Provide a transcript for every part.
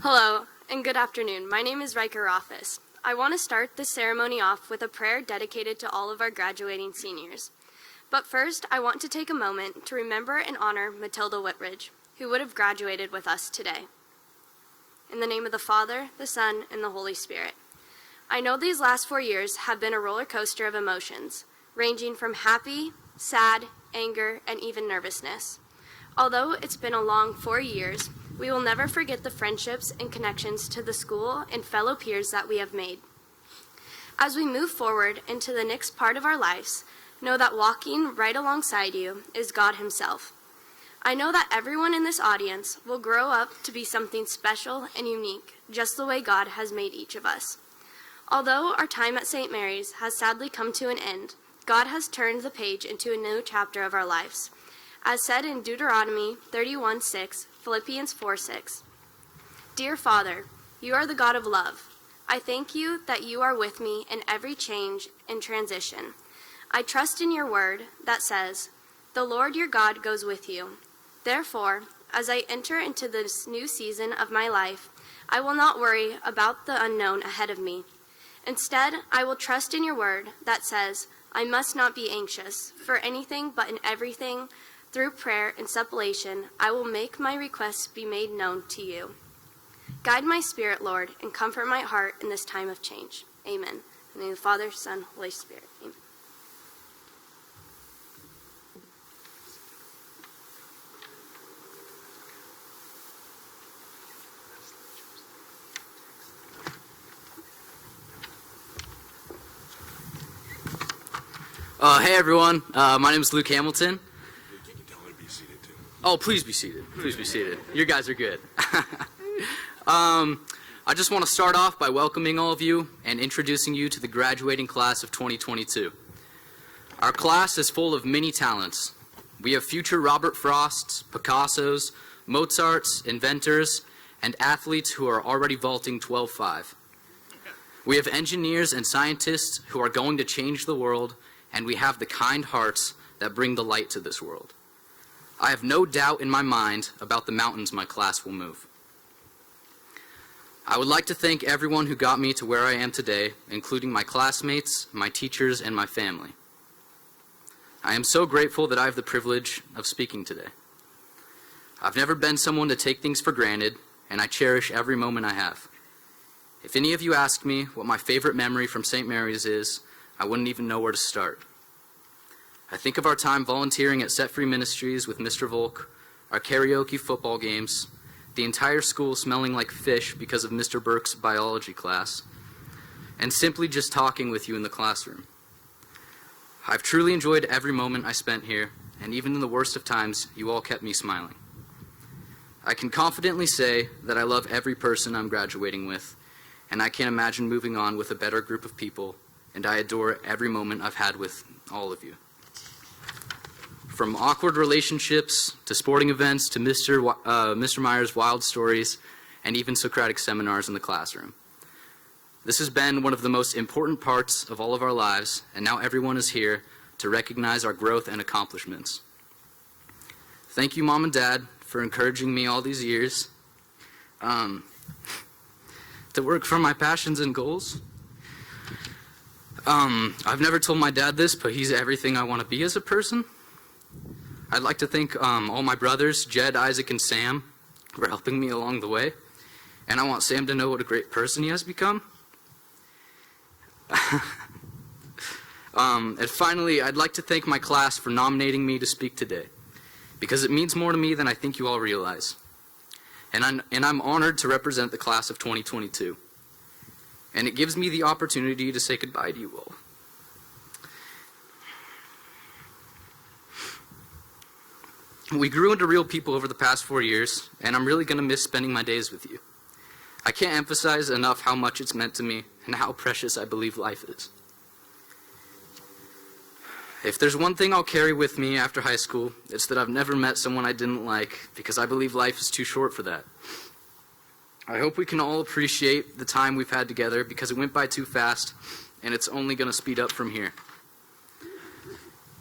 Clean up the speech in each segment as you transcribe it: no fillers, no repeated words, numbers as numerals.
Hello, and good afternoon. My name is Riker Rothfuss. I want to start this ceremony off with a prayer dedicated to all of our graduating seniors. But first, I want to take a moment to remember and honor Matilda Whitridge, who would have graduated with us today. In the name of the Father, the Son, and the Holy Spirit. I know these last 4 years have been a roller coaster of emotions, ranging from happy, sad, anger, and even nervousness. Although it's been a long 4 years, we will never forget the friendships and connections to the school and fellow peers that we have made. As we move forward into the next part of our lives, know that walking right alongside you is God Himself. I know that everyone in this audience will grow up to be something special and unique, just the way God has made each of us. Although our time at St. Mary's has sadly come to an end, God has turned the page into a new chapter of our lives. As said in Deuteronomy 31:6, Philippians 4:6. Dear Father, you are the God of love. I thank you that you are with me in every change and transition. I trust in your word that says, the Lord your God goes with you. Therefore, as I enter into this new season of my life, I will not worry about the unknown ahead of me. Instead, I will trust in your word that says, I must not be anxious for anything, but in everything, through prayer and supplication, I will make my requests be made known to you. Guide my spirit, Lord, and comfort my heart in this time of change. Amen. In the name of the Father, Son, Holy Spirit. Amen. Hey everyone, my name is Luke Hamilton. Oh, please be seated. Please be seated. You guys are good. I just want to start off by welcoming all of you and introducing you to the graduating class of 2022. Our class is full of many talents. We have future Robert Frosts, Picassos, Mozarts, inventors, and athletes who are already vaulting 12.5. We have engineers and scientists who are going to change the world, and we have the kind hearts that bring the light to this world. I have no doubt in my mind about the mountains my class will move. I would like to thank everyone who got me to where I am today, including my classmates, my teachers, and my family. I am so grateful that I have the privilege of speaking today. I've never been someone to take things for granted, and I cherish every moment I have. If any of you asked me what my favorite memory from St. Mary's is, I wouldn't even know where to start. I think of our time volunteering at Set Free Ministries with Mr. Volk, our karaoke football games, the entire school smelling like fish because of Mr. Burke's biology class, and simply just talking with you in the classroom. I've truly enjoyed every moment I spent here, and even in the worst of times, you all kept me smiling. I can confidently say that I love every person I'm graduating with, and I can't imagine moving on with a better group of people, and I adore every moment I've had with all of you. From awkward relationships, to sporting events, to Mr. Meyer's wild stories, and even Socratic seminars in the classroom. This has been one of the most important parts of all of our lives, and now everyone is here to recognize our growth and accomplishments. Thank you, Mom and Dad, for encouraging me all these years to work for my passions and goals. I've never told my dad this, but he's everything I want to be as a person. I'd like to thank all my brothers, Jed, Isaac, and Sam, for helping me along the way. And I want Sam to know what a great person he has become. And finally, I'd like to thank my class for nominating me to speak today, because it means more to me than I think you all realize. And I'm honored to represent the class of 2022. And it gives me the opportunity to say goodbye to you all. We grew into real people over the past 4 years, and I'm really going to miss spending my days with you. I can't emphasize enough how much it's meant to me and how precious I believe life is. If there's one thing I'll carry with me after high school, it's that I've never met someone I didn't like, because I believe life is too short for that. I hope we can all appreciate the time we've had together, because it went by too fast, and it's only going to speed up from here.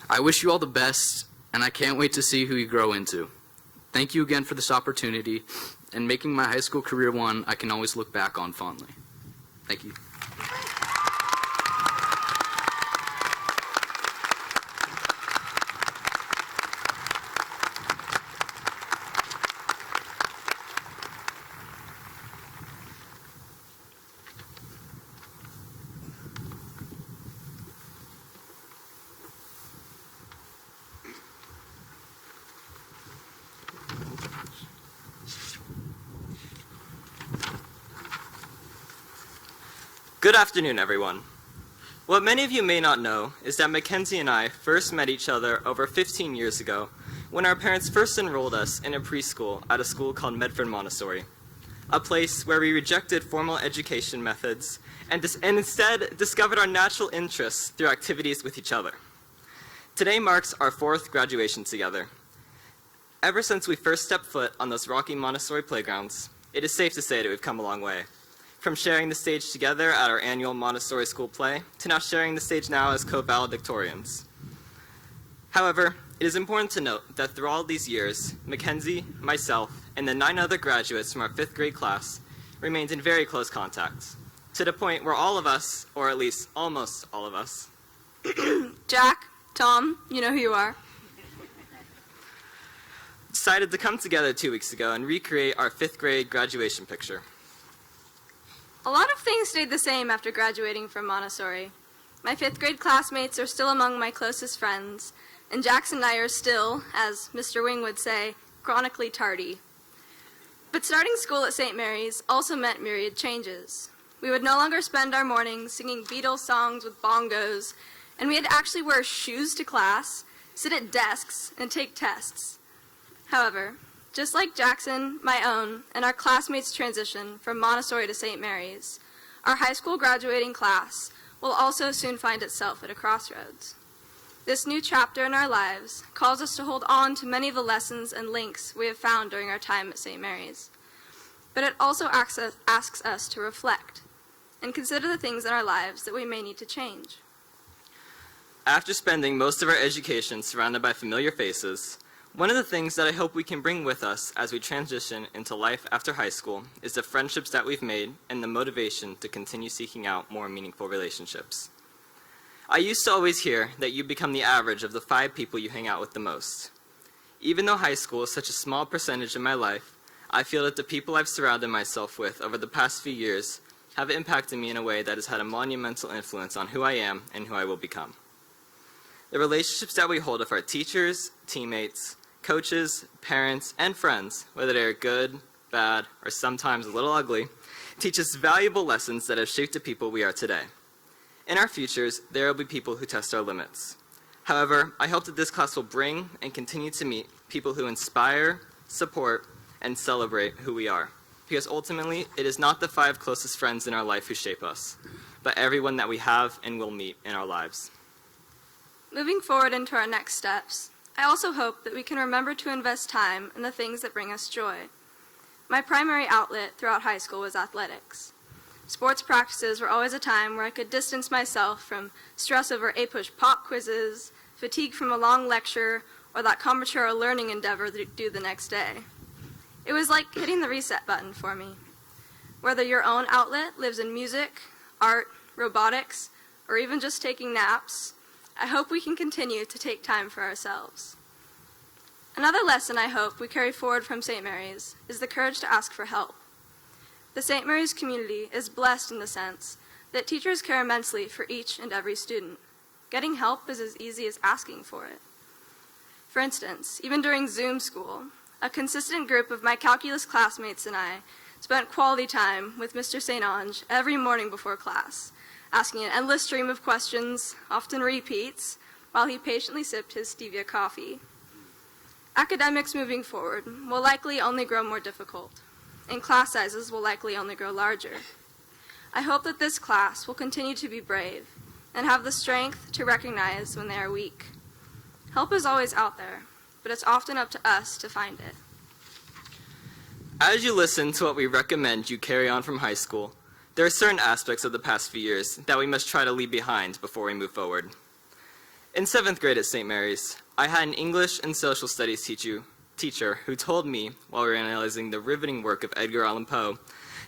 I wish you all the best, and I can't wait to see who you grow into. Thank you again for this opportunity, and making my high school career one I can always look back on fondly. Thank you. Good afternoon, everyone. What many of you may not know is that Mackenzie and I first met each other over 15 years ago when our parents first enrolled us in a preschool at a school called Medford Montessori, a place where we rejected formal education methods and instead discovered our natural interests through activities with each other. Today marks our 4th graduation together. Ever since we first stepped foot on those rocky Montessori playgrounds, it is safe to say that we've come a long way. From sharing the stage together at our annual Montessori school play, to now sharing the stage now as co-valedictorians. However, it is important to note that through all these years, Mackenzie, myself, and the 9 other graduates from our 5th grade class remained in very close contact, to the point where all of us, or at least almost all of us, Jack, Tom, you know who you are. decided to come together 2 weeks ago and recreate our 5th grade graduation picture. A lot of things stayed the same after graduating from Montessori. My 5th grade classmates are still among my closest friends, and Jackson and I are still, as Mr. Wing would say, chronically tardy. But starting school at St. Mary's also meant myriad changes. We would no longer spend our mornings singing Beatles songs with bongos, and we had to actually wear shoes to class, sit at desks, and take tests. However, just like Jackson, my own, and our classmates' transition from Montessori to St. Mary's, our high school graduating class will also soon find itself at a crossroads. This new chapter in our lives calls us to hold on to many of the lessons and links we have found during our time at St. Mary's. But it also asks us to reflect and consider the things in our lives that we may need to change. After spending most of our education surrounded by familiar faces, one of the things that I hope we can bring with us as we transition into life after high school is the friendships that we've made and the motivation to continue seeking out more meaningful relationships. I used to always hear that you become the average of the 5 people you hang out with the most. Even though high school is such a small percentage of my life, I feel that the people I've surrounded myself with over the past few years have impacted me in a way that has had a monumental influence on who I am and who I will become. The relationships that we hold with our teachers, teammates, coaches, parents, and friends, whether they are good, bad, or sometimes a little ugly, teach us valuable lessons that have shaped the people we are today. In our futures, there will be people who test our limits. However, I hope that this class will bring and continue to meet people who inspire, support, and celebrate who we are. Because ultimately, it is not the 5 closest friends in our life who shape us, but everyone that we have and will meet in our lives. Moving forward into our next steps, I also hope that we can remember to invest time in the things that bring us joy. My primary outlet throughout high school was athletics. Sports practices were always a time where I could distance myself from stress over A-push pop quizzes, fatigue from a long lecture, or that combinatorial learning endeavor due the next day. It was like hitting the reset button for me. Whether your own outlet lives in music, art, robotics, or even just taking naps, I hope we can continue to take time for ourselves. Another lesson I hope we carry forward from St. Mary's is the courage to ask for help. The St. Mary's community is blessed in the sense that teachers care immensely for each and every student. Getting help is as easy as asking for it. For instance, even during Zoom school, a consistent group of my calculus classmates and I spent quality time with Mr. St. Ange every morning before class, asking an endless stream of questions, often repeats, while he patiently sipped his stevia coffee. Academics moving forward will likely only grow more difficult, and class sizes will likely only grow larger. I hope that this class will continue to be brave and have the strength to recognize when they are weak. Help is always out there, but it's often up to us to find it. As you listen to what we recommend you carry on from high school, there are certain aspects of the past few years that we must try to leave behind before we move forward. In 7th grade at St. Mary's, I had an English and social studies teacher who told me, while we were analyzing the riveting work of Edgar Allan Poe,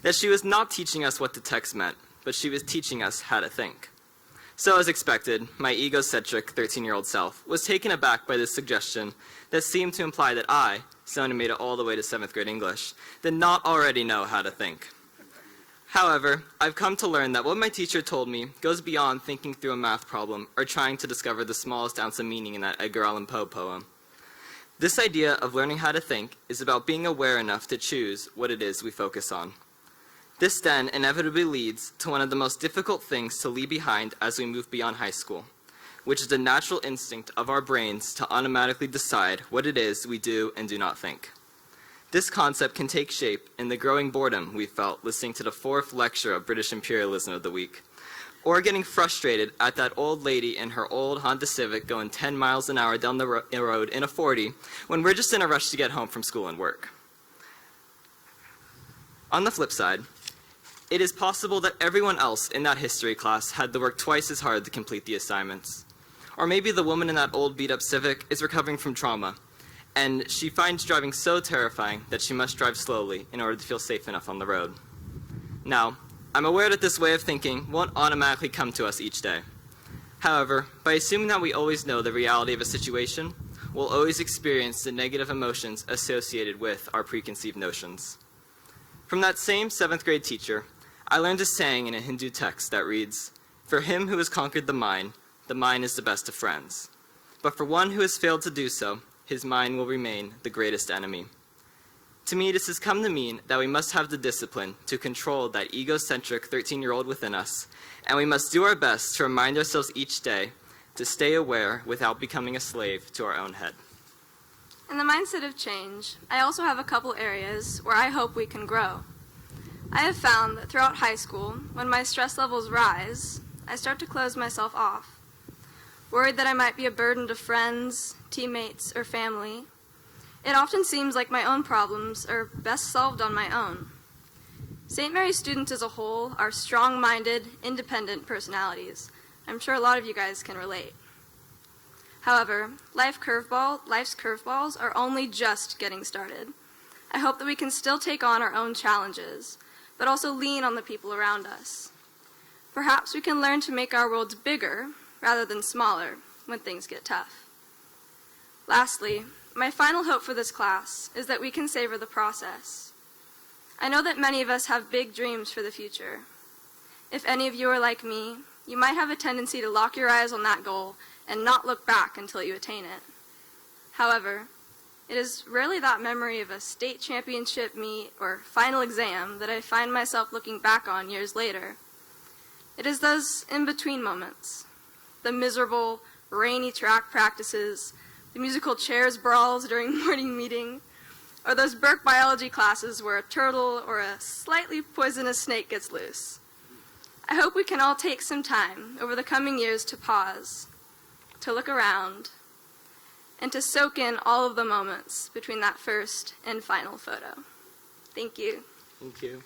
that she was not teaching us what the text meant, but she was teaching us how to think. So as expected, my egocentric 13-year-old self was taken aback by this suggestion that seemed to imply that I, someone who made it all the way to 7th grade English, did not already know how to think. However, I've come to learn that what my teacher told me goes beyond thinking through a math problem or trying to discover the smallest ounce of meaning in that Edgar Allan Poe poem. This idea of learning how to think is about being aware enough to choose what it is we focus on. This then inevitably leads to one of the most difficult things to leave behind as we move beyond high school, which is the natural instinct of our brains to automatically decide what it is we do and do not think. This concept can take shape in the growing boredom we felt listening to the 4th lecture of British imperialism of the week, or getting frustrated at that old lady in her old Honda Civic going 10 miles an hour down the road in a 40 when we're just in a rush to get home from school and work. On the flip side, it is possible that everyone else in that history class had to work twice as hard to complete the assignments. Or maybe the woman in that old beat-up Civic is recovering from trauma, and she finds driving so terrifying that she must drive slowly in order to feel safe enough on the road. Now, I'm aware that this way of thinking won't automatically come to us each day. However, by assuming that we always know the reality of a situation, we'll always experience the negative emotions associated with our preconceived notions. From that same 7th grade teacher, I learned a saying in a Hindu text that reads, "For him who has conquered the mind is the best of friends. But for one who has failed to do so, his mind will remain the greatest enemy." To me, this has come to mean that we must have the discipline to control that egocentric 13-year-old within us, and we must do our best to remind ourselves each day to stay aware without becoming a slave to our own head. In the mindset of change, I also have a couple areas where I hope we can grow. I have found that throughout high school, when my stress levels rise, I start to close myself off. Worried that I might be a burden to friends, teammates, or family, it often seems like my own problems are best solved on my own. St. Mary's students as a whole are strong-minded, independent personalities. I'm sure a lot of you guys can relate. However, life's curveballs are only just getting started. I hope that we can still take on our own challenges, but also lean on the people around us. Perhaps we can learn to make our worlds bigger rather than smaller when things get tough. Lastly, my final hope for this class is that we can savor the process. I know that many of us have big dreams for the future. If any of you are like me, you might have a tendency to lock your eyes on that goal and not look back until you attain it. However, it is rarely that memory of a state championship meet or final exam that I find myself looking back on years later. It is those in-between moments, the miserable, rainy track practices, the musical chairs brawls during morning meeting, or those Burke biology classes where a turtle or a slightly poisonous snake gets loose. I hope we can all take some time over the coming years to pause, to look around, and to soak in all of the moments between that first and final photo. Thank you. Thank you.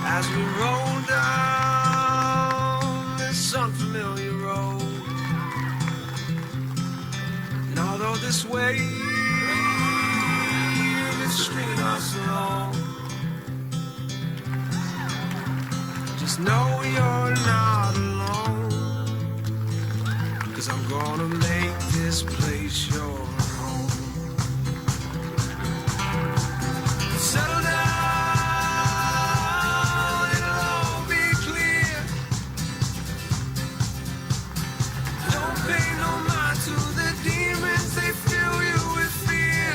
as we roll down this unfamiliar road. And although this wave is stringing us along, just know you're not alone, 'cause I'm gonna make this place your home. Settle down, it'll all be clear. Don't pay no mind to the demons, they fill you with fear.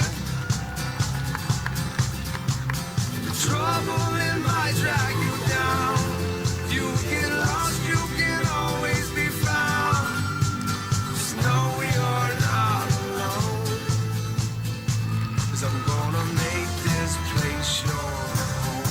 The trouble, it might drag you down. If you get lost, you can always be found. Just know you're not alone, 'cause I'm gonna make this place your home.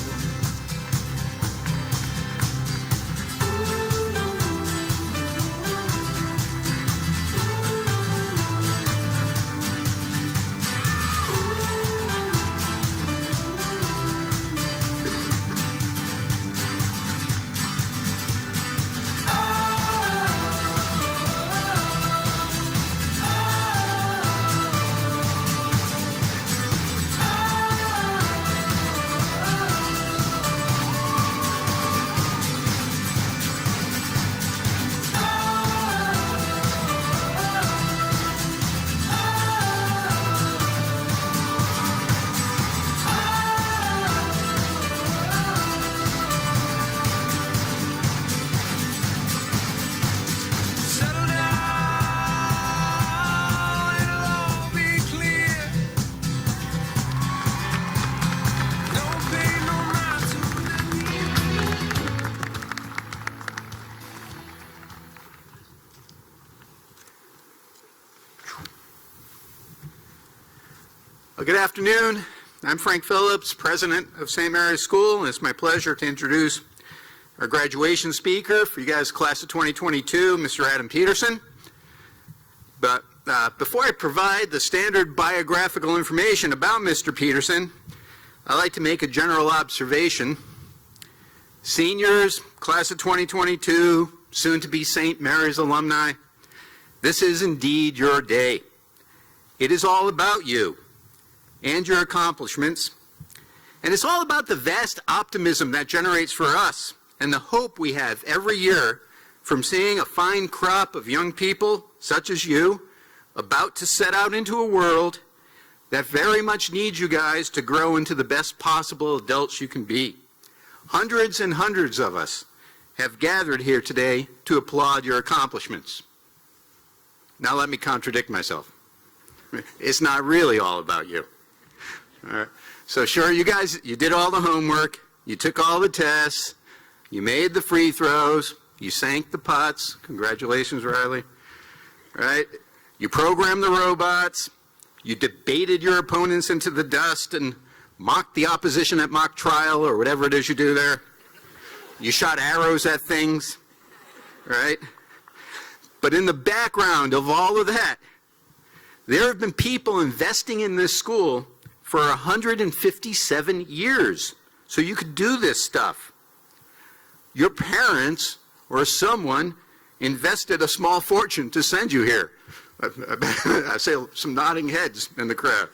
Settle down, it'll all be clear. Don't pay no mind to the Well, good afternoon. I'm Frank Phillips, president of St. Mary's School, and it's my pleasure to introduce our graduation speaker for you guys, class of 2022, Mr. Adam Peterson. But before I provide the standard biographical information about Mr. Peterson, I'd like to make a general observation. Seniors, class of 2022, soon to be St. Mary's alumni, this is indeed your day. It is all about you and your accomplishments, and it's all about the vast optimism that generates for us and the hope we have every year from seeing a fine crop of young people such as you about to set out into a world that very much needs you guys to grow into the best possible adults you can be. Hundreds and hundreds of us have gathered here today to applaud your accomplishments. Now let me contradict myself. It's not really all about you. All right. So sure, you guys, you did all the homework, you took all the tests, you made the free throws, you sank the putts. Congratulations, Riley. Right? You programmed the robots, you debated your opponents into the dust and mocked the opposition at mock trial or whatever it is you do there. You shot arrows at things, right? But in the background of all of that, there have been people investing in this school for 157 years, so you could do this stuff. Your parents or someone invested a small fortune to send you here. I see some nodding heads in the crowd.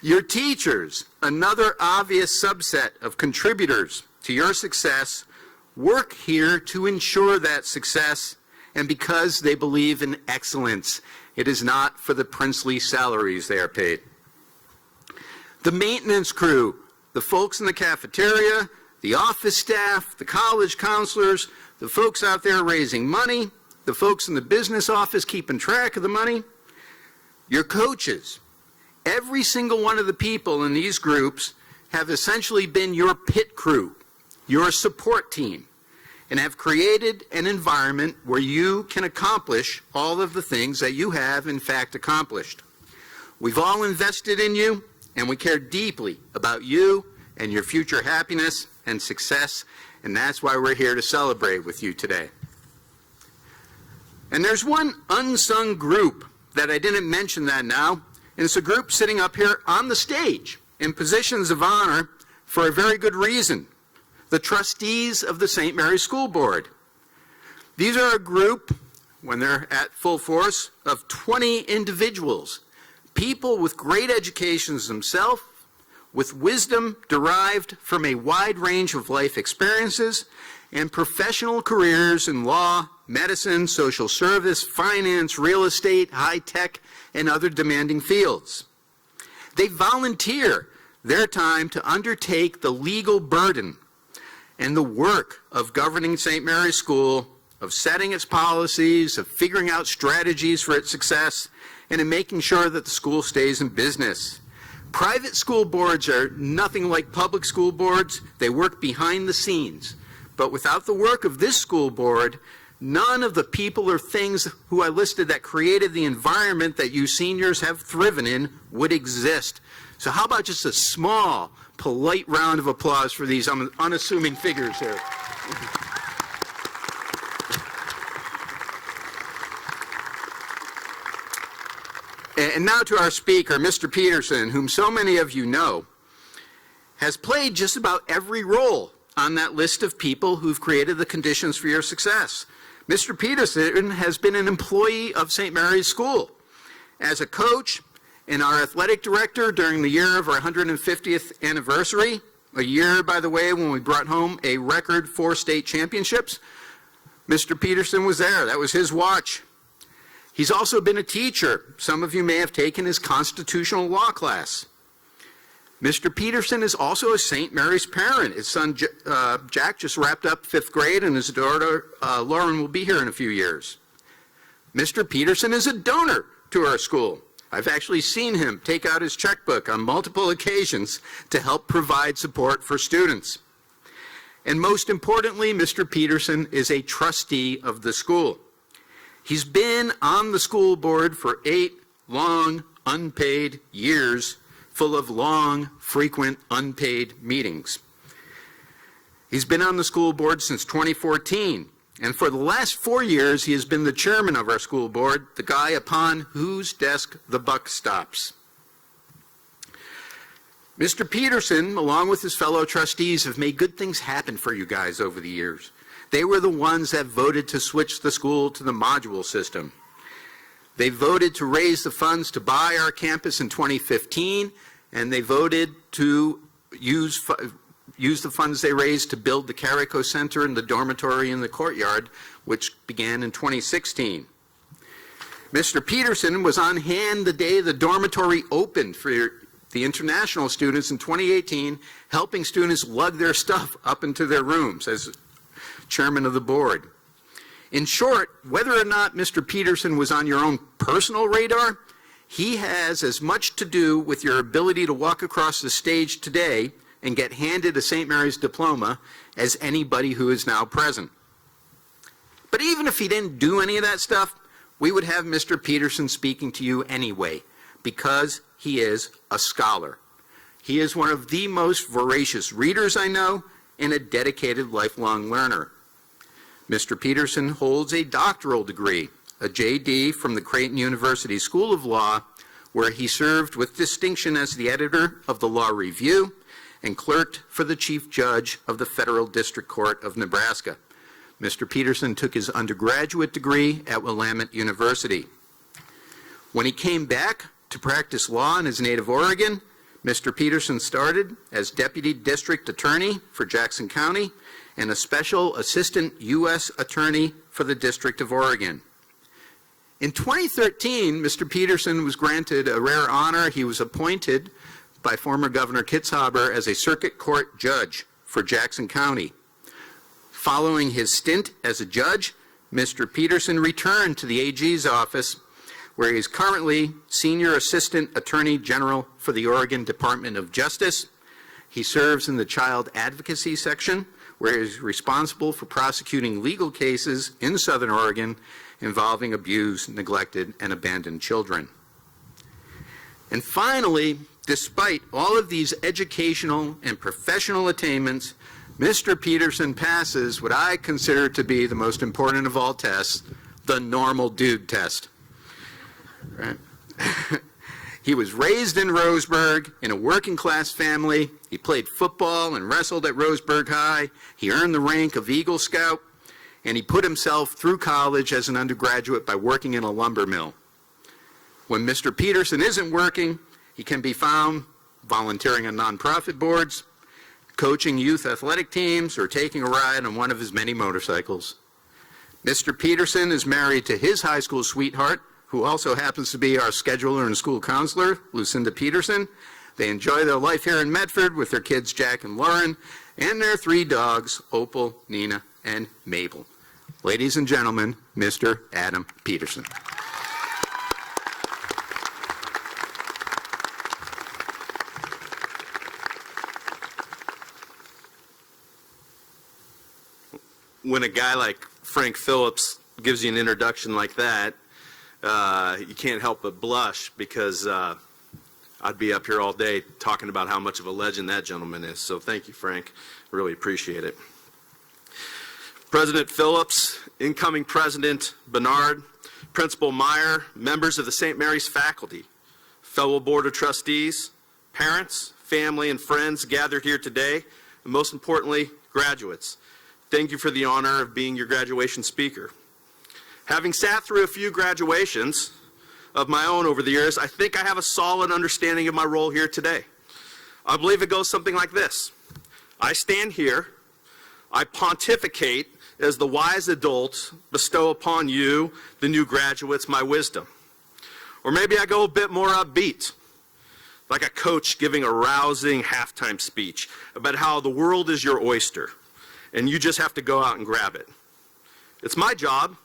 Your teachers, another obvious subset of contributors to your success, work here to ensure that success, and because they believe in excellence. It is not for the princely salaries they are paid. The maintenance crew, the folks in the cafeteria, the office staff, the college counselors, the folks out there raising money, the folks in the business office keeping track of the money, your coaches. Every single one of the people in these groups have essentially been your pit crew, your support team, and have created an environment where you can accomplish all of the things that you have in fact accomplished. We've all invested in you, and we care deeply about you and your future happiness and success, and that's why we're here to celebrate with you today. And there's one unsung group that I didn't mention that now, and it's a group sitting up here on the stage in positions of honor for a very good reason. the trustees of the St. Mary's School Board. These are a group, when they're at full force, of 20 individuals, people with great educations themselves, with wisdom derived from a wide range of life experiences and professional careers in law, medicine, social service, finance, real estate, high tech, and other demanding fields. They volunteer their time to undertake the legal burden and the work of governing St. Mary's School, of setting its policies, of figuring out strategies for its success, and in making sure that the school stays in business. Private school boards are nothing like public school boards. They work behind the scenes. But without the work of this school board, none of the people or things who I listed that created the environment that you seniors have thriven in would exist. So how about just a small, polite round of applause for these unassuming figures here. And now to our speaker, Mr. Peterson, whom so many of you know, has played just about every role on that list of people who've created the conditions for your success. Mr. Peterson has been an employee of St. Mary's School as a coach and our athletic director during the year of our 150th anniversary, a year, by the way, when we brought home a record 4 state championships. Mr. Peterson was there. That was his watch. He's also been a teacher. Some of you may have taken his constitutional law class. Mr. Peterson is also a St. Mary's parent. His son, Jack, just wrapped up 5th grade, and his daughter, Lauren, will be here in a few years. Mr. Peterson is a donor to our school. I've actually seen him take out his checkbook on multiple occasions to help provide support for students. And most importantly, Mr. Peterson is a trustee of the school. He's been on the school board for 8 long, unpaid years, full of long, frequent, unpaid meetings. He's been on the school board since 2014, and for the last 4 years, he has been the chairman of our school board, the guy upon whose desk the buck stops. Mr. Peterson, along with his fellow trustees, have made good things happen for you guys over the years. They were the ones that voted to switch the school to the module system. They voted to raise the funds to buy our campus in 2015, and they voted to use the funds they raised to build the Carico Center and the dormitory in the courtyard, which began in 2016. Mr. Peterson was on hand the day the dormitory opened for the international students in 2018, helping students lug their stuff up into their rooms as chairman of the board. In short, whether or not Mr. Peterson was on your own personal radar, he has as much to do with your ability to walk across the stage today and get handed a St. Mary's diploma as anybody who is now present. But even if he didn't do any of that stuff, we would have Mr. Peterson speaking to you anyway, because he is a scholar. He is one of the most voracious readers I know and a dedicated lifelong learner. Mr. Peterson holds a doctoral degree, a JD from the Creighton University School of Law, where he served with distinction as the editor of the Law Review and clerked for the Chief Judge of the Federal District Court of Nebraska. Mr. Peterson took his undergraduate degree at Willamette University. When he came back to practice law in his native Oregon, Mr. Peterson started as Deputy District Attorney for Jackson County and a Special Assistant U.S. Attorney for the District of Oregon. In 2013, Mr. Peterson was granted a rare honor. He was appointed by former Governor Kitzhaber as a Circuit Court Judge for Jackson County. Following his stint as a judge, Mr. Peterson returned to the AG's office, where he is currently Senior Assistant Attorney General for the Oregon Department of Justice. He serves in the Child Advocacy Section, where he is responsible for prosecuting legal cases in Southern Oregon involving abused, neglected, and abandoned children. And finally, despite all of these educational and professional attainments, Mr. Peterson passes what I consider to be the most important of all tests, the normal dude test. Right? He was raised in Roseburg in a working-class family. He played football and wrestled at Roseburg High. He earned the rank of Eagle Scout, and he put himself through college as an undergraduate by working in a lumber mill. When Mr. Peterson isn't working, he can be found volunteering on nonprofit boards, coaching youth athletic teams, or taking a ride on one of his many motorcycles. Mr. Peterson is married to his high school sweetheart, who also happens to be our scheduler and school counselor, Lucinda Peterson. They enjoy their life here in Medford with their kids Jack and Lauren, and their 3 dogs, Opal, Nina, and Mabel. Ladies and gentlemen, Mr. Adam Peterson. When a guy like Frank Phillips gives you an introduction like that, you can't help but blush, because I'd be up here all day talking about how much of a legend that gentleman is. So thank you, Frank. Really appreciate it. President Phillips, incoming President Bernard, Principal Meyer, members of the St. Mary's faculty, fellow Board of Trustees, parents, family, and friends gathered here today, and most importantly, graduates. Thank you for the honor of being your graduation speaker. Having sat through a few graduations of my own over the years, I think I have a solid understanding of my role here today. I believe it goes something like this. I stand here, I pontificate as the wise adult, bestow upon you, the new graduates, my wisdom. Or maybe I go a bit more upbeat, like a coach giving a rousing halftime speech about how the world is your oyster, and you just have to go out and grab it. It's my job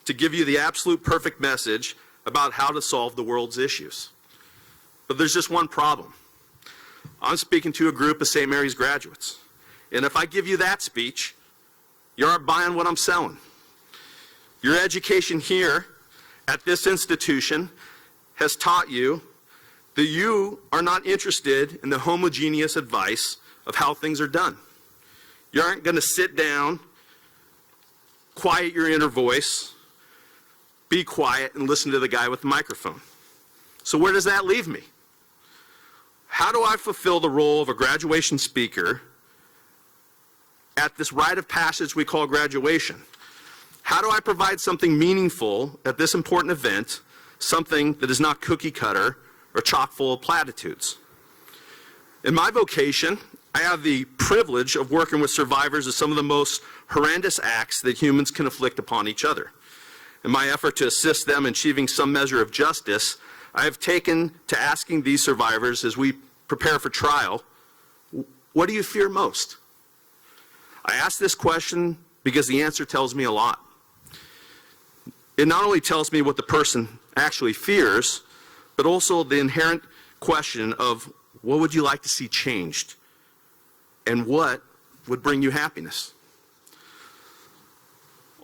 to give you the absolute perfect message about how to solve the world's issues. But there's just one problem. I'm speaking to a group of St. Mary's graduates. And if I give you that speech, you aren't buying what I'm selling. Your education here at this institution has taught you that you are not interested in the homogeneous advice of how things are done. You aren't going to sit down, quiet your inner voice, be quiet, and listen to the guy with the microphone. So where does that leave me? How do I fulfill the role of a graduation speaker at this rite of passage we call graduation? How do I provide something meaningful at this important event, something that is not cookie cutter or chock full of platitudes? In my vocation, I have the privilege of working with survivors of some of the most horrendous acts that humans can inflict upon each other. In my effort to assist them in achieving some measure of justice, I have taken to asking these survivors as we prepare for trial, what do you fear most? I ask this question because the answer tells me a lot. It not only tells me what the person actually fears, but also the inherent question of what would you like to see changed, and what would bring you happiness.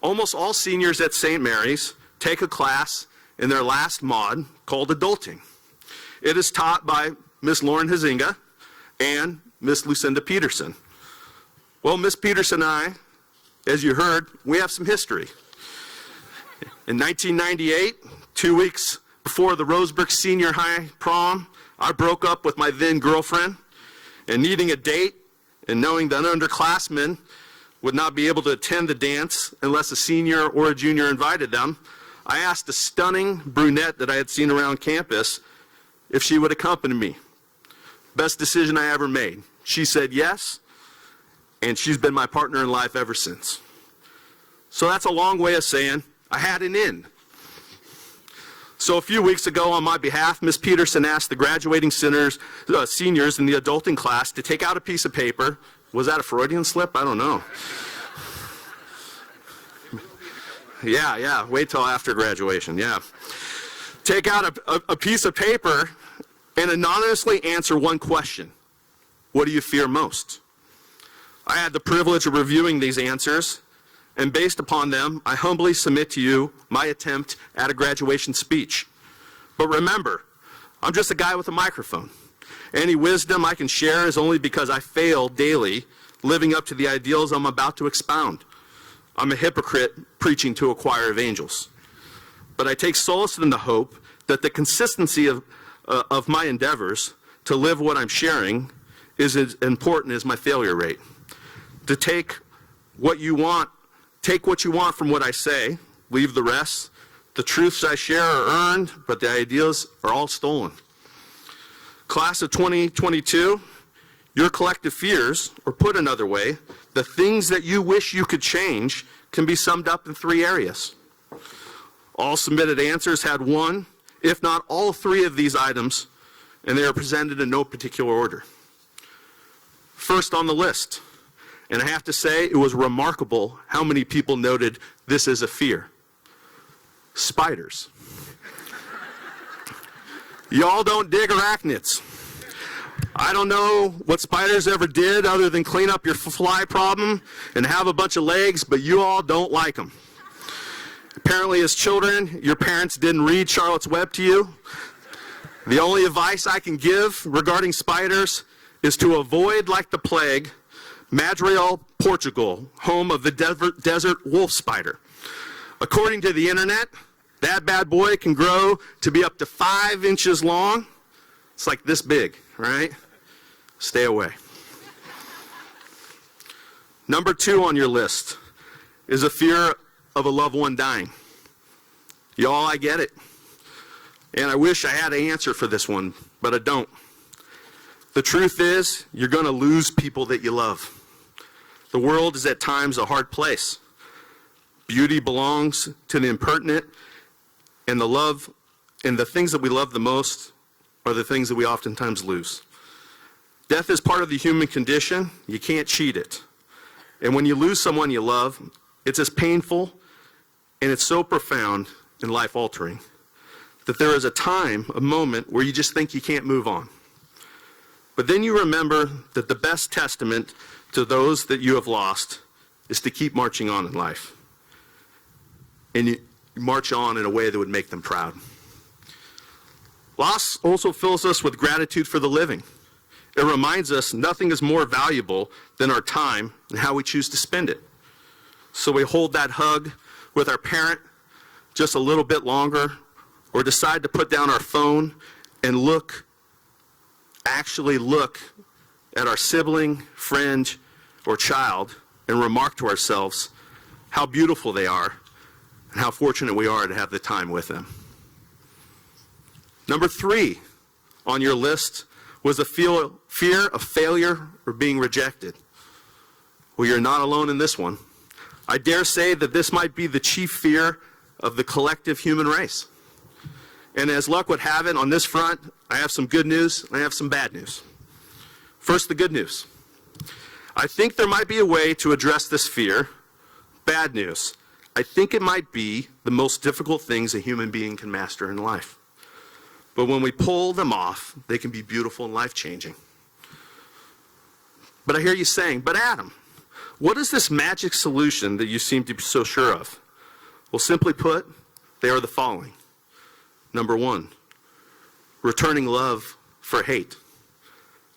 Almost all seniors at St. Mary's take a class in their last mod called Adulting. It is taught by Miss Lauren Hazinga and Miss Lucinda Peterson. Well, Miss Peterson and I, as you heard, we have some history. In 1998, 2 weeks before the Roseburg Senior High prom, I broke up with my then girlfriend, and needing a date and knowing that underclassmen would not be able to attend the dance unless a senior or a junior invited them, I asked a stunning brunette that I had seen around campus if she would accompany me. Best decision I ever made. She said yes, and she's been my partner in life ever since. So that's a long way of saying I had an in. So a few weeks ago, on my behalf, Ms. Peterson asked the graduating seniors in the adulting class to take out a piece of paper. Was that a Freudian slip? I don't know. Yeah, wait till after graduation, yeah. Take out a piece of paper and anonymously answer one question. What do you fear most? I had the privilege of reviewing these answers, and based upon them, I humbly submit to you my attempt at a graduation speech. But remember, I'm just a guy with a microphone. Any wisdom I can share is only because I fail daily living up to the ideals I'm about to expound. I'm a hypocrite preaching to a choir of angels. But I take solace in the hope that the consistency of of my endeavors to live what I'm sharing is as important as my failure rate. To take what you want from what I say, leave the rest. The truths I share are earned, but the ideas are all stolen. Class of 2022, your collective fears, or put another way, the things that you wish you could change, can be summed up in 3 areas. All submitted answers had one, if not all 3 of these items, and they are presented in no particular order. First on the list, and I have to say it was remarkable how many people noted this is a fear. Spiders. Y'all don't dig arachnids. I don't know what spiders ever did other than clean up your fly problem and have a bunch of legs, but you all don't like them. Apparently, as children, your parents didn't read Charlotte's Web to you. The only advice I can give regarding spiders is to avoid, like the plague, Madrid, Portugal, home of the desert wolf spider. According to the internet, that bad boy can grow to be up to 5 inches long. It's like this big, right? Stay away. Number 2 on your list is a fear of a loved one dying. Y'all, I get it. And I wish I had an answer for this one, but I don't. The truth is, you're going to lose people that you love. The world is at times a hard place. Beauty belongs to the impertinent, and the things that we love the most are the things that we oftentimes lose. Death is part of the human condition. You can't cheat it. And when you lose someone you love, it's as painful and it's so profound and life-altering that there is a moment where you just think you can't move on. But then you remember that the best testament to those that you have lost is to keep marching on in life. And you march on in a way that would make them proud. Loss also fills us with gratitude for the living. It reminds us nothing is more valuable than our time and how we choose to spend it. So we hold that hug with our parent just a little bit longer, or decide to put down our phone and actually look at our sibling, friend, or child and remark to ourselves how beautiful they are and how fortunate we are to have the time with them. Number 3 on your list was a fear of failure or being rejected. Well, you're not alone in this one. I dare say that this might be the chief fear of the collective human race. And as luck would have it, on this front, I have some good news and I have some bad news. First, the good news. I think there might be a way to address this fear. Bad news. I think it might be the most difficult things a human being can master in life. But when we pull them off, they can be beautiful and life-changing. But I hear you saying, but Adam, what is this magic solution that you seem to be so sure of? Well, simply put, they are the following. Number 1, returning love for hate.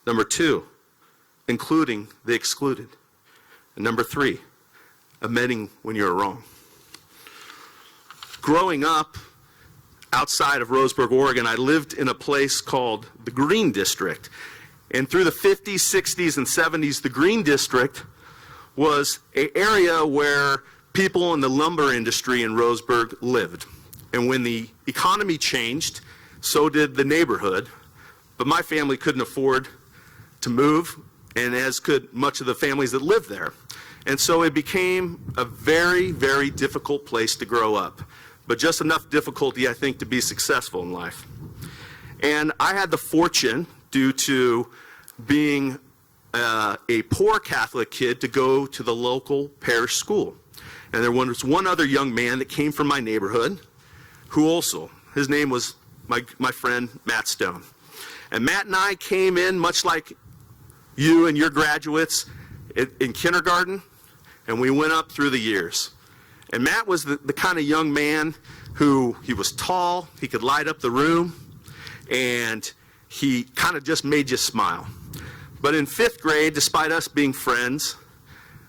Number 2, including the excluded. And number 3, admitting when you're wrong. Growing up outside of Roseburg, Oregon, I lived in a place called the Green District. And through the 50s, 60s, and 70s, the Green District was an area where people in the lumber industry in Roseburg lived. And when the economy changed, so did the neighborhood. But my family couldn't afford to move, and as could much of the families that lived there. And so it became a very, very difficult place to grow up. But just enough difficulty, I think, to be successful in life. And I had the fortune, due to being a poor Catholic kid, to go to the local parish school. And there was one other young man that came from my neighborhood, who also, his name was my friend Matt Stone. And Matt and I came in, much like you and your graduates, in kindergarten, and we went up through the years. And Matt was the kind of young man who, he was tall, he could light up the room, and he kind of just made you smile. But in 5th grade, despite us being friends,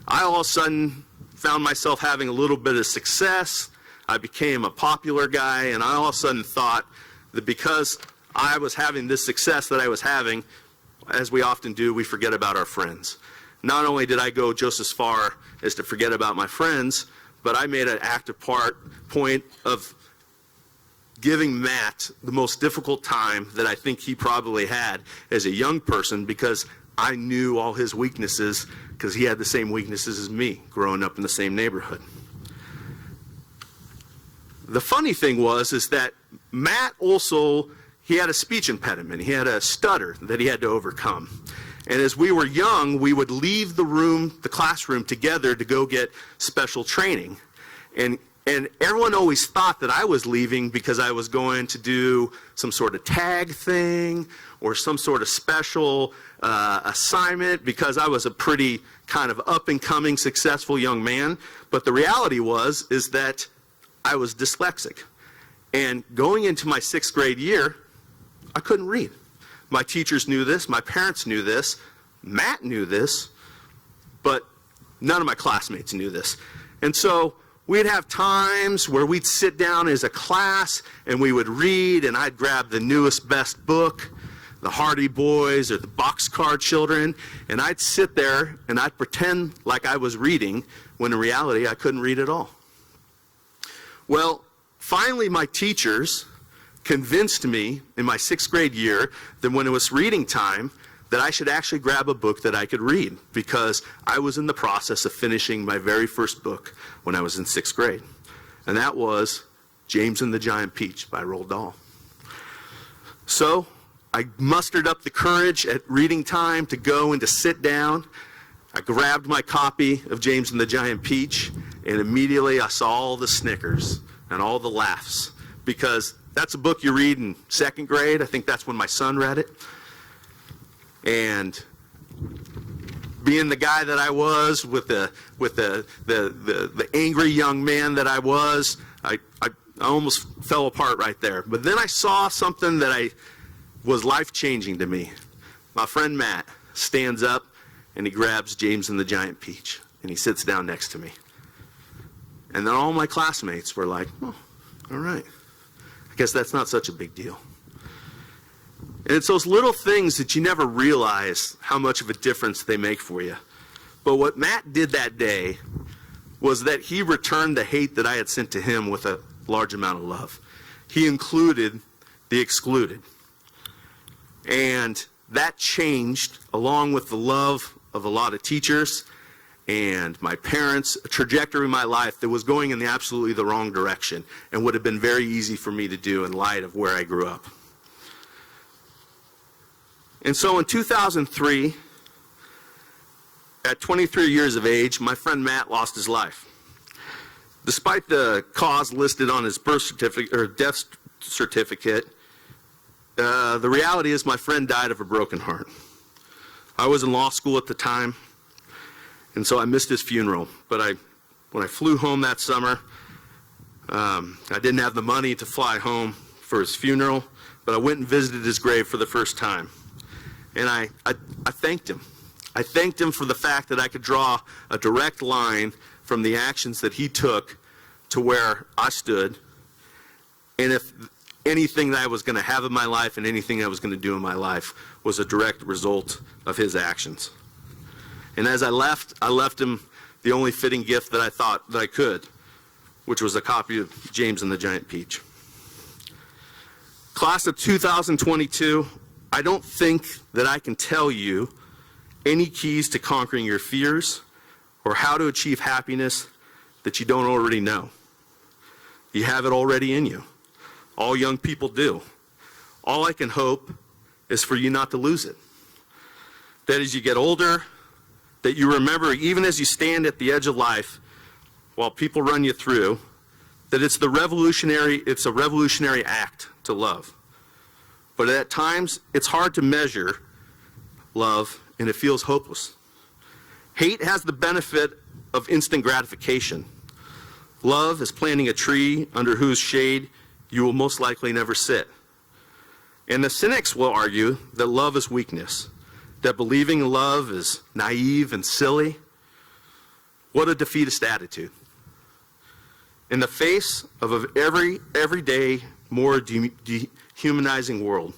I all of a sudden found myself having a little bit of success. I became a popular guy, and I all of a sudden thought that because I was having this success that I was having, as we often do, we forget about our friends. Not only did I go just as far as to forget about my friends, but I made an active point of giving Matt the most difficult time that I think he probably had as a young person, because I knew all his weaknesses, because he had the same weaknesses as me growing up in the same neighborhood. The funny thing is that Matt also, he had a speech impediment. He had a stutter that he had to overcome. And as we were young, we would leave the classroom together to go get special training. And everyone always thought that I was leaving because I was going to do some sort of tag thing or some sort of special assignment, because I was a pretty kind of up-and-coming, successful young man. But the reality is that I was dyslexic. And going into my 6th grade year, I couldn't read. My teachers knew this, my parents knew this, Matt knew this, but none of my classmates knew this. And so we'd have times where we'd sit down as a class and we would read, and I'd grab the newest, best book, the Hardy Boys or the Boxcar Children, and I'd sit there and I'd pretend like I was reading, when in reality I couldn't read at all. Well, finally my teachers convinced me in my 6th grade year that when it was reading time, that I should actually grab a book that I could read, because I was in the process of finishing my very first book when I was in 6th grade. And that was James and the Giant Peach by Roald Dahl. So I mustered up the courage at reading time to go and to sit down. I grabbed my copy of James and the Giant Peach, and immediately I saw all the snickers and all the laughs, because that's a book you read in 2nd grade. I think that's when my son read it. And being the guy that I was, with the angry young man that I was, I almost fell apart right there. But then I saw something that was life-changing to me. My friend Matt stands up and he grabs James and the Giant Peach and he sits down next to me. And then all my classmates were like, oh, all right. I guess that's not such a big deal. And it's those little things that you never realize how much of a difference they make for you. But what Matt did that day was that he returned the hate that I had sent to him with a large amount of love. He included the excluded. And that changed, along with the love of a lot of teachers and my parents, a trajectory in my life that was going in absolutely the wrong direction and would have been very easy for me to do in light of where I grew up. And so in 2003, at 23 years of age, my friend Matt lost his life. Despite the cause listed on his birth certificate or death certificate, the reality is my friend died of a broken heart. I was in law school at the time, and so I missed his funeral. But when I flew home that summer, I didn't have the money to fly home for his funeral, but I went and visited his grave for the first time. And I thanked him. I thanked him for the fact that I could draw a direct line from the actions that he took to where I stood. And if anything that I was going to have in my life and anything I was going to do in my life was a direct result of his actions. And as I left him the only fitting gift that I thought that I could, which was a copy of James and the Giant Peach. Class of 2022, I don't think that I can tell you any keys to conquering your fears or how to achieve happiness that you don't already know. You have it already in you. All young people do. All I can hope is for you not to lose it. That as you get older, that you remember, even as you stand at the edge of life, while people run you through, that it's a revolutionary act to love. But at times, it's hard to measure love, and it feels hopeless. Hate has the benefit of instant gratification. Love is planting a tree under whose shade you will most likely never sit. And the cynics will argue that love is weakness, that believing in love is naive and silly. What a defeatist attitude. In the face of every everyday, more dehumanizing world,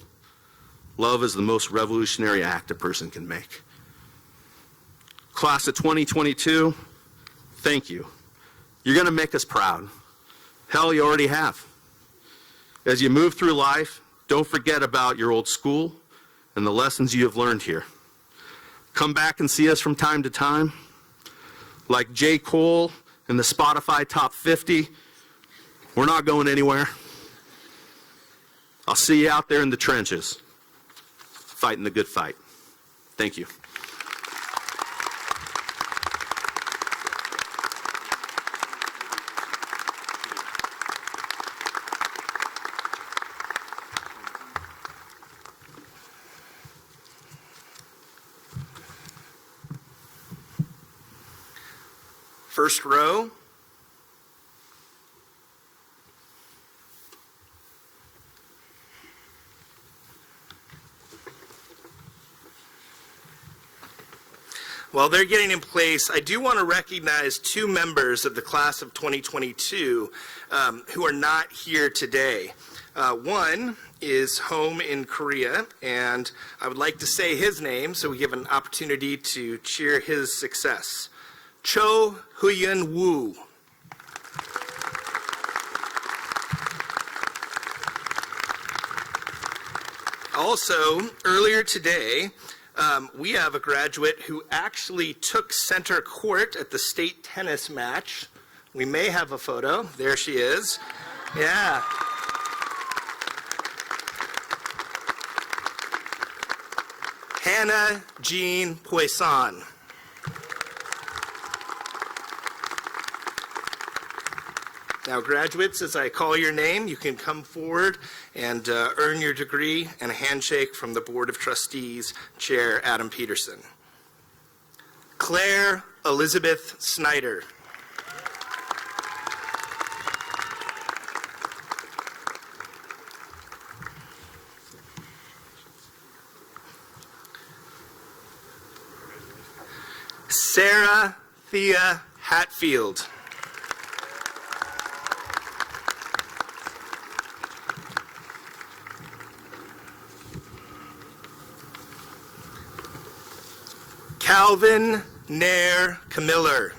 Love is the most revolutionary act a person can make. Class of 2022, thank you. You're going to make us proud. Hell, you already have. As you move through life, don't forget about your old school and the lessons you have learned here. Come back and see us from time to time. Like J. Cole in the Spotify Top 50, we're not going anywhere. I'll see you out there in the trenches, fighting the good fight. Thank you. First row. While they're getting in place, I do want to recognize two members of the class of 2022 who are not here today. One is home in Korea, and I would like to say his name so we give an opportunity to cheer his success. Cho Huyen Woo. Also, earlier today, we have a graduate who actually took center court at the state tennis match. We may have a photo. There she is. Yeah. Hannah Jean Poisson. Now, graduates, as I call your name, you can come forward and earn your degree and a handshake from the Board of Trustees, Chair Adam Peterson. Claire Elizabeth Snyder. Sarah Thea Hatfield. Calvin Nair Camiller.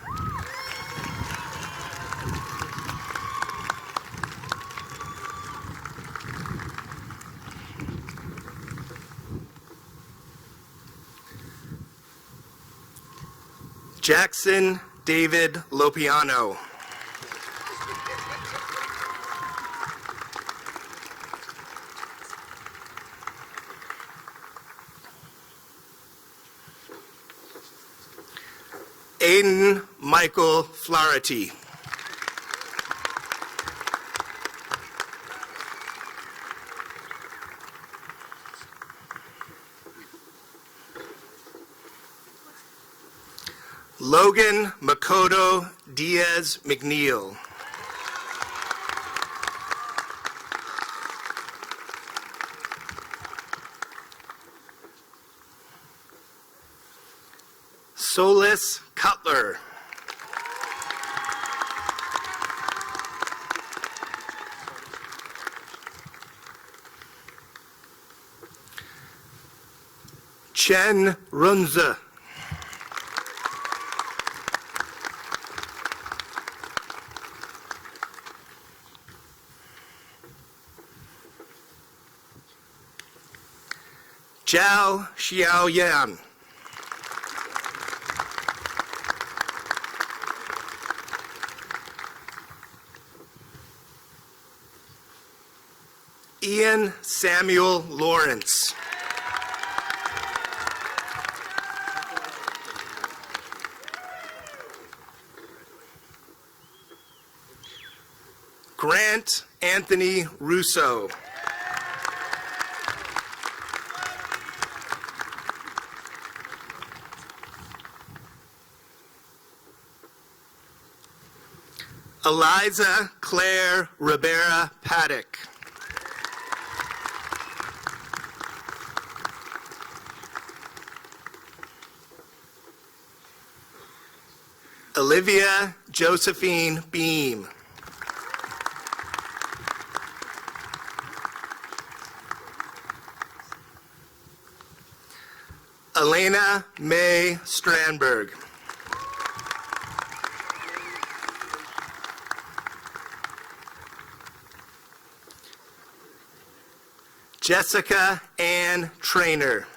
Jackson David Lopiano. Aiden Michael Flaherty. Logan Makoto Diaz McNeil. Solis Cutler. Chen Runza. Zhao Xiaoyan. Ian Samuel Lawrence. Grant Anthony Russo. Eliza Claire Rivera Paddock. Olivia Josephine Beam. Elena May Strandberg. Jessica Ann Trainer.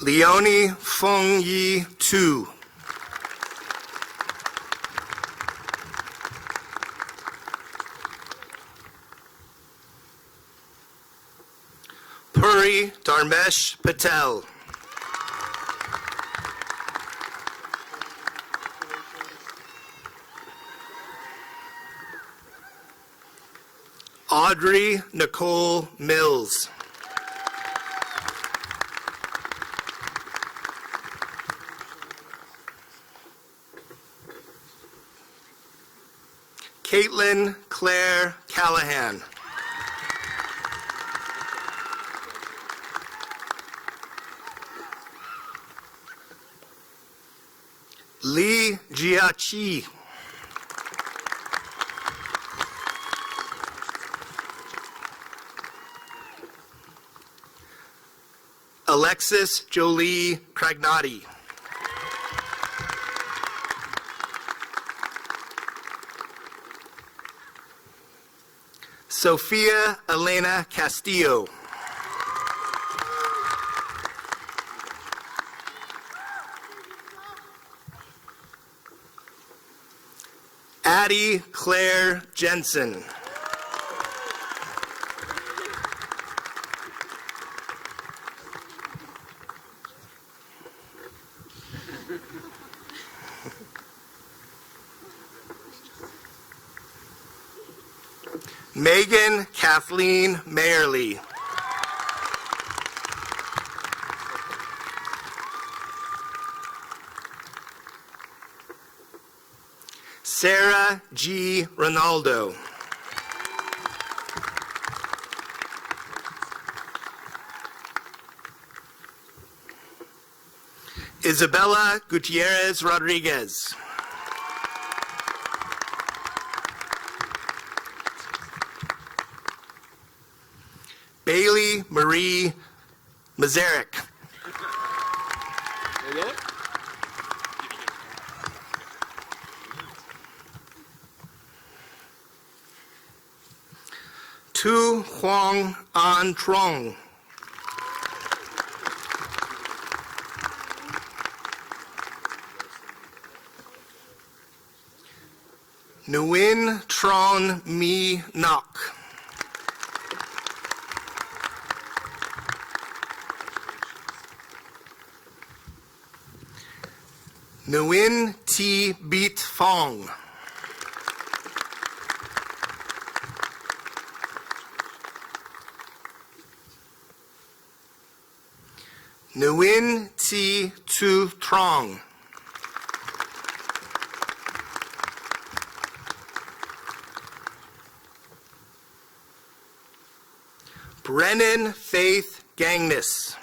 Leonie Feng Yi Tu. Puri Dharmesh Patel. Audrey Nicole Mills. Caitlin Claire Callahan. Li Jiaqi. Alexis Jolie Cragnotti. Sophia Elena Castillo. Addie Claire Jensen. Megan Kathleen Mayerly. Sarah G. Ronaldo. Isabella Gutierrez Rodriguez. Bailey Marie Mazarek. Tu Huang An Trong. Nguyen Tron Mi Nok. Nguyen T. Beat Fong. Nguyen T. Tu Trong. Brennan Faith Gangness.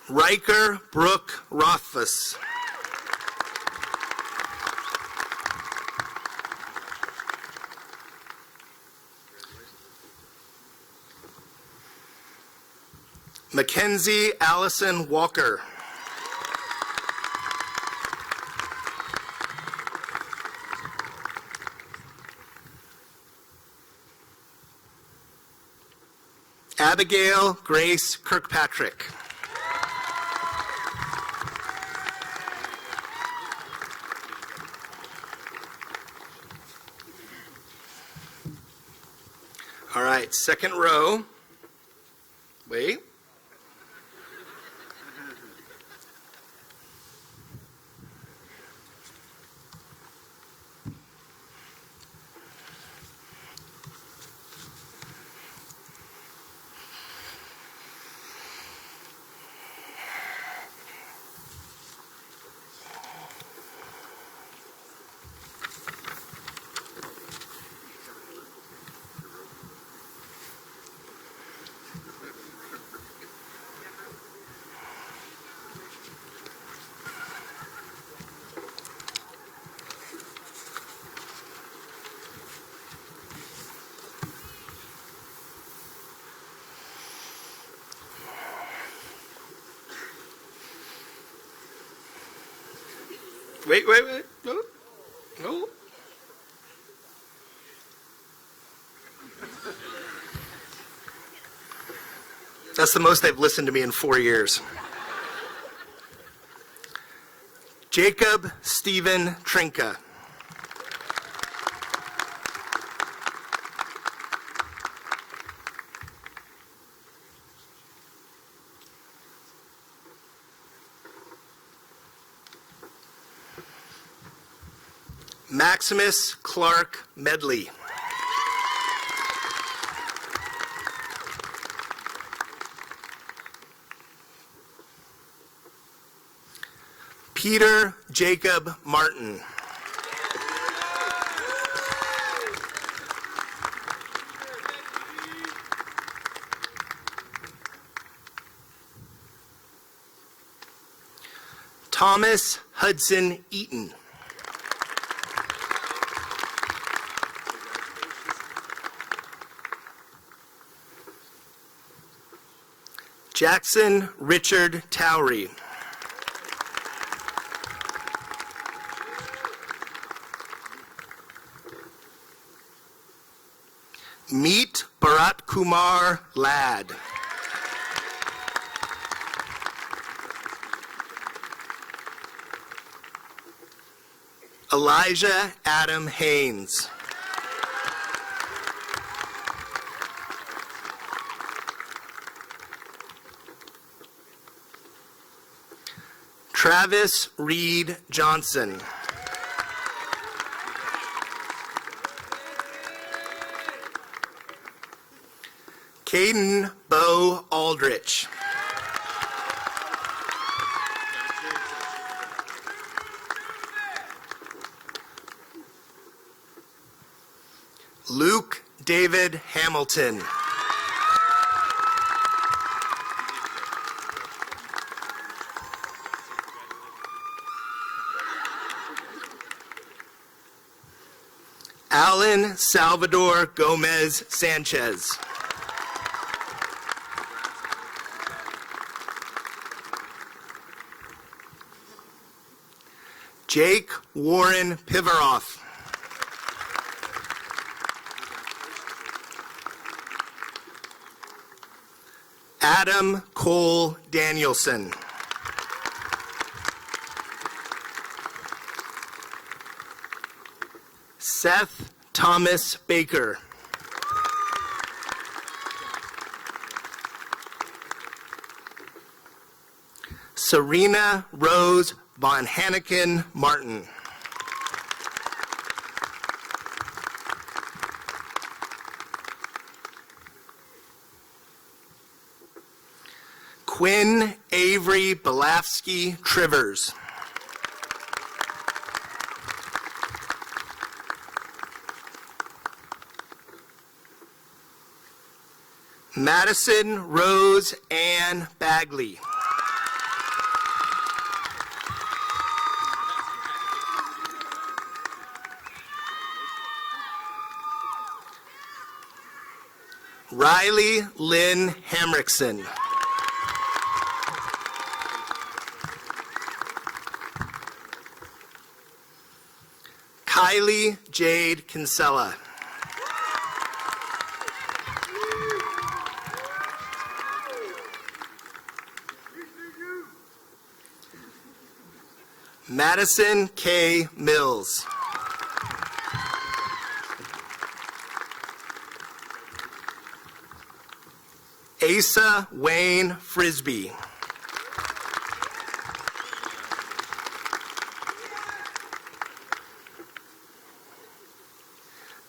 Riker Brooke Rothfuss. Mackenzie Allison Walker. Abigail Grace Kirkpatrick. All right, second row. Wait. Wait. No. That's the most they've listened to me in 4 years. Jacob Stephen Trinka. Maximus Clark Medley. Peter Jacob Martin. Thomas Hudson Eaton. Jackson Richard Towery. Meet Bharat Kumar Ladd. Elijah Adam Haynes. Travis Reed Johnson. Caden Bo Aldrich. Luke David Hamilton. Alan Salvador Gomez Sanchez. Jake Warren Pivaroff. Adam Cole Danielson. Seth Thomas Baker. Serena Rose Von Hanneken Martin. Quinn Avery Belafsky Trivers. Madison Rose Ann Bagley. Riley Lynn Hamrickson. Kylie Jade Kinsella. Madison K. Mills. Asa Wayne Frisbee.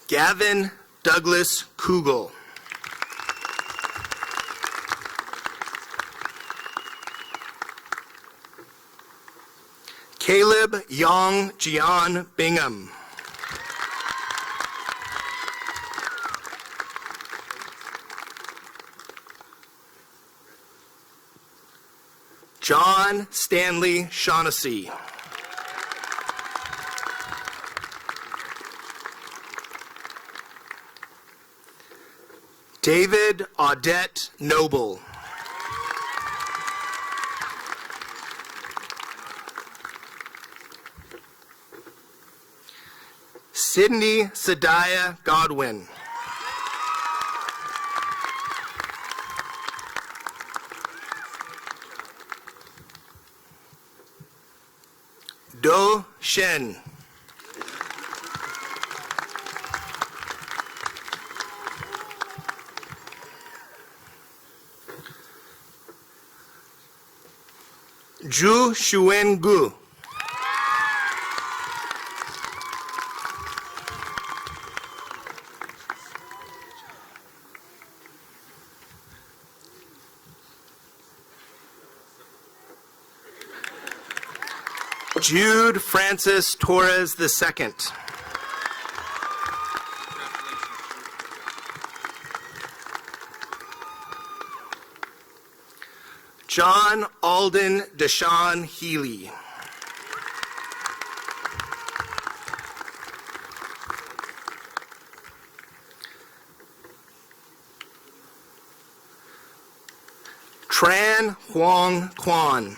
Gavin Douglas Kugel. Caleb Yong Jian Bingham. John Stanley Shaughnessy. David Audette Noble. Sydney Sadiah Godwin. Do Shen. Zhu Shuen Gu. Jude Francis Torres II. John Alden Deshawn Healy. Tran Huang Quan.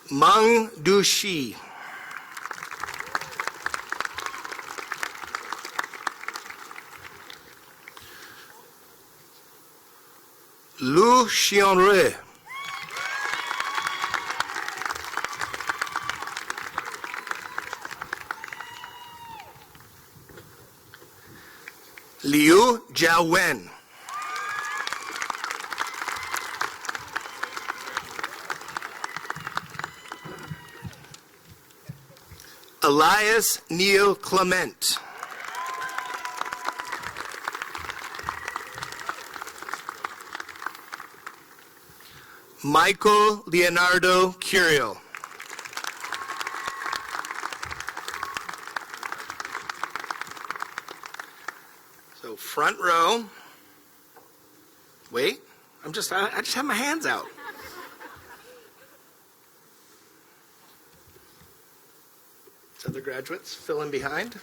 Meng Du Shi. Lu Xianrui. Liu Jiawen. Elias Neil Clement. Michael Leonardo Curiel. So front row. Wait, I just have my hands out. Other graduates, fill in behind.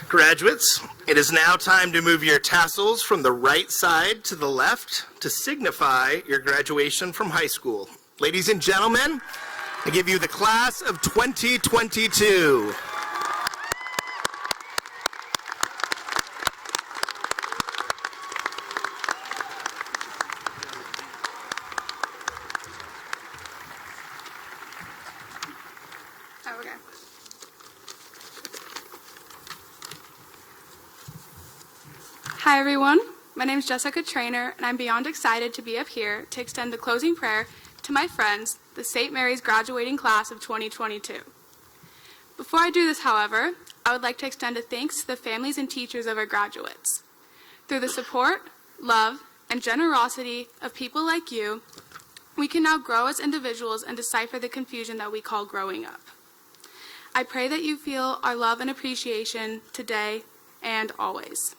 Graduates, it is now time to move your tassels from the right side to the left to signify your graduation from high school. Ladies and gentlemen, I give you the class of 2022. Hi everyone, my name is Jessica Trainer and I'm beyond excited to be up here to extend the closing prayer to my friends, the St. Mary's graduating class of 2022. Before I do this, however, I would like to extend a thanks to the families and teachers of our graduates. Through the support, love, and generosity of people like you, we can now grow as individuals and decipher the confusion that we call growing up. I pray that you feel our love and appreciation today and always.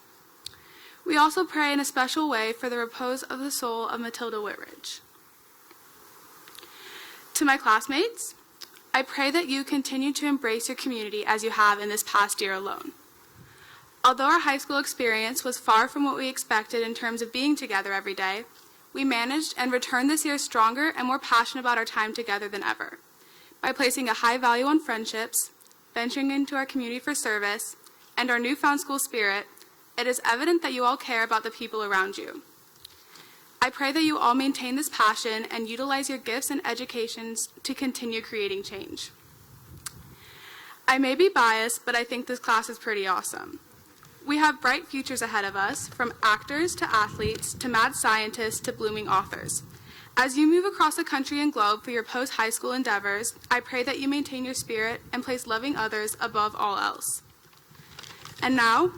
We also pray in a special way for the repose of the soul of Matilda Whitridge. To my classmates, I pray that you continue to embrace your community as you have in this past year alone. Although our high school experience was far from what we expected in terms of being together every day, we managed and returned this year stronger and more passionate about our time together than ever, by placing a high value on friendships, venturing into our community for service, and our newfound school spirit. It is evident that you all care about the people around you. I pray that you all maintain this passion and utilize your gifts and educations to continue creating change. I may be biased, but I think this class is pretty awesome. We have bright futures ahead of us, from actors to athletes to mad scientists to blooming authors. As you move across the country and globe for your post-high school endeavors, I pray that you maintain your spirit and place loving others above all else. And now,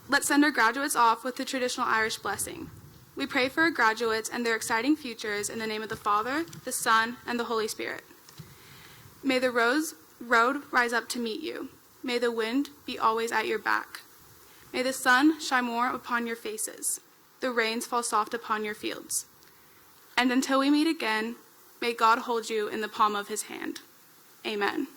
let's send our graduates off with the traditional Irish blessing. We pray for our graduates and their exciting futures in the name of the Father, the Son, and the Holy Spirit. May the road rise up to meet you. May the wind be always at your back. May the sun shine more upon your faces. The rains fall soft upon your fields. And until we meet again, may God hold you in the palm of his hand. Amen.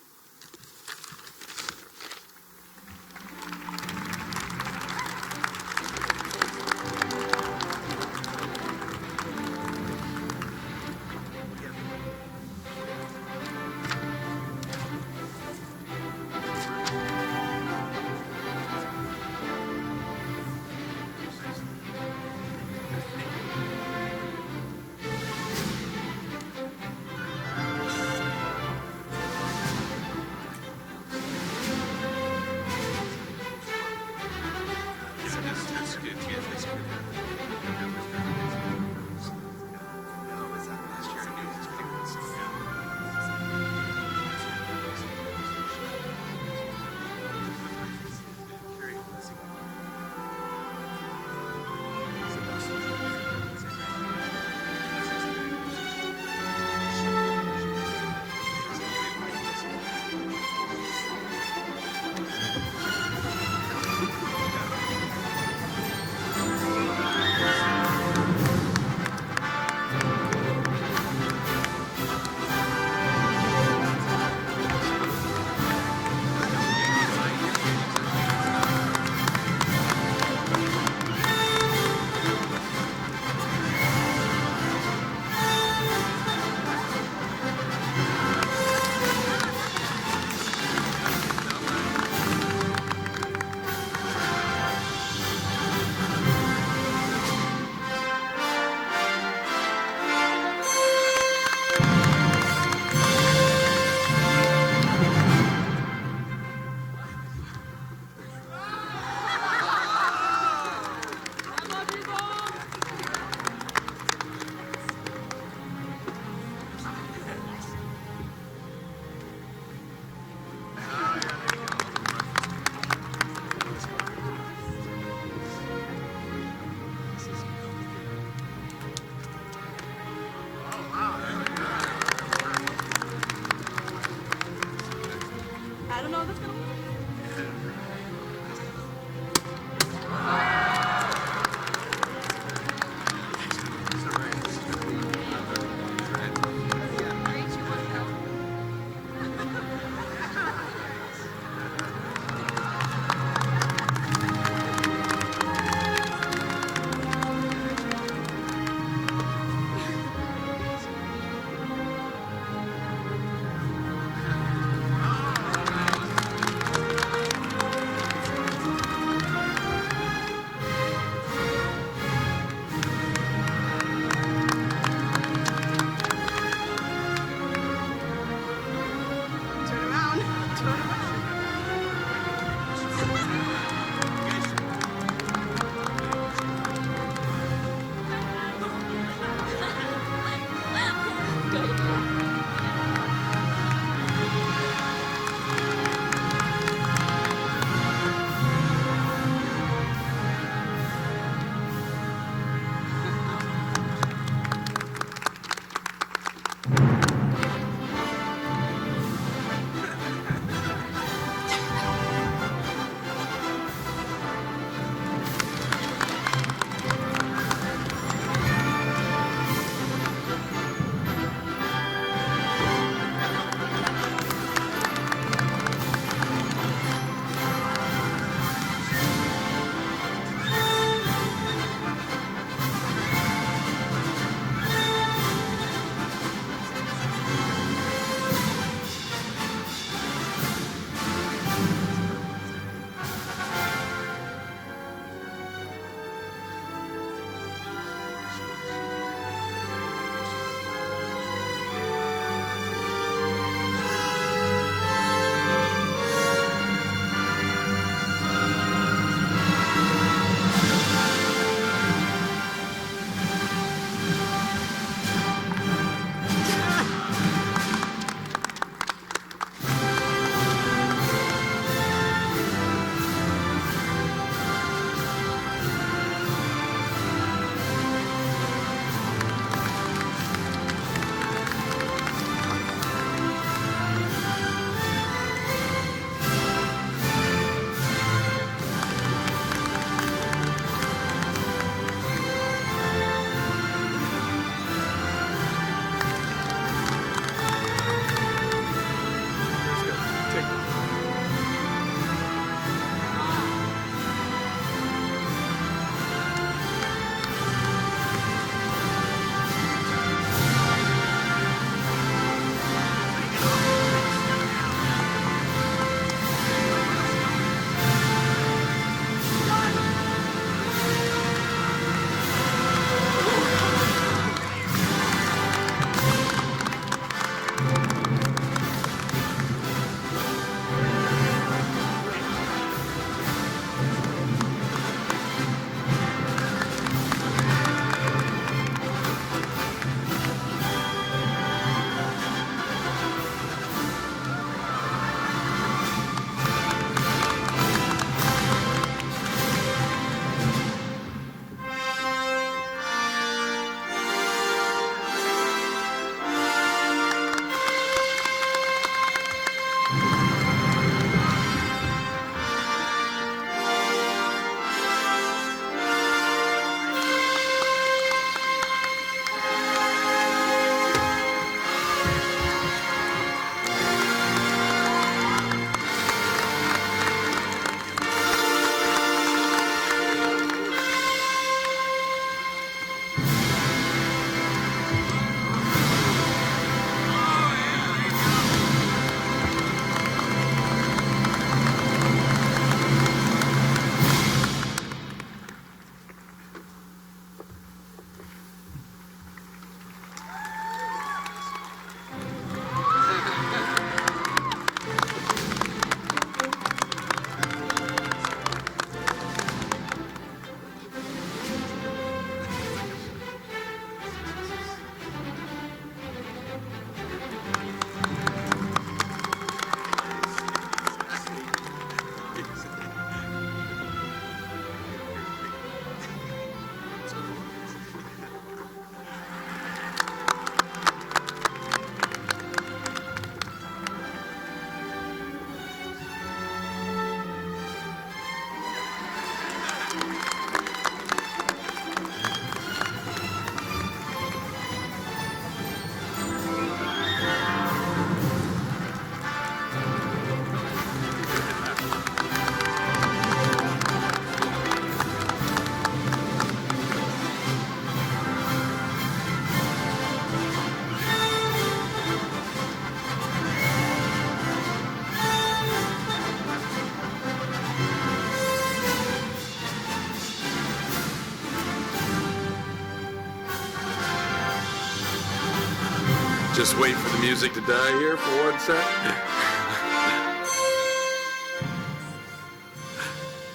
Just wait for the music to die here for 1 sec.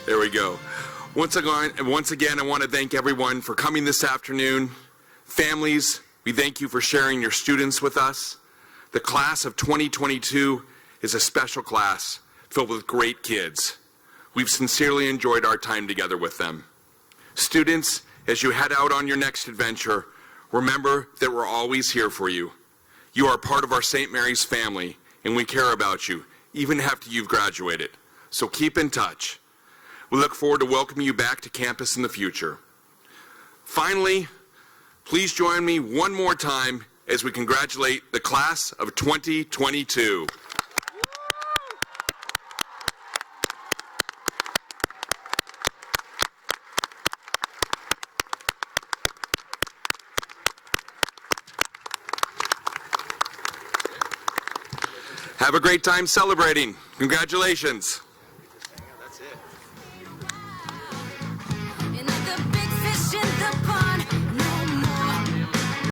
There we go. Once again, I want to thank everyone for coming this afternoon. Families, we thank you for sharing your students with us. The class of 2022 is a special class filled with great kids. We've sincerely enjoyed our time together with them. Students, as you head out on your next adventure, remember that we're always here for you. You are part of our St. Mary's family, and we care about you, even after you've graduated. So keep in touch. We look forward to welcoming you back to campus in the future. Finally, please join me one more time as we congratulate the class of 2022. Have a great time celebrating. Congratulations. That's it.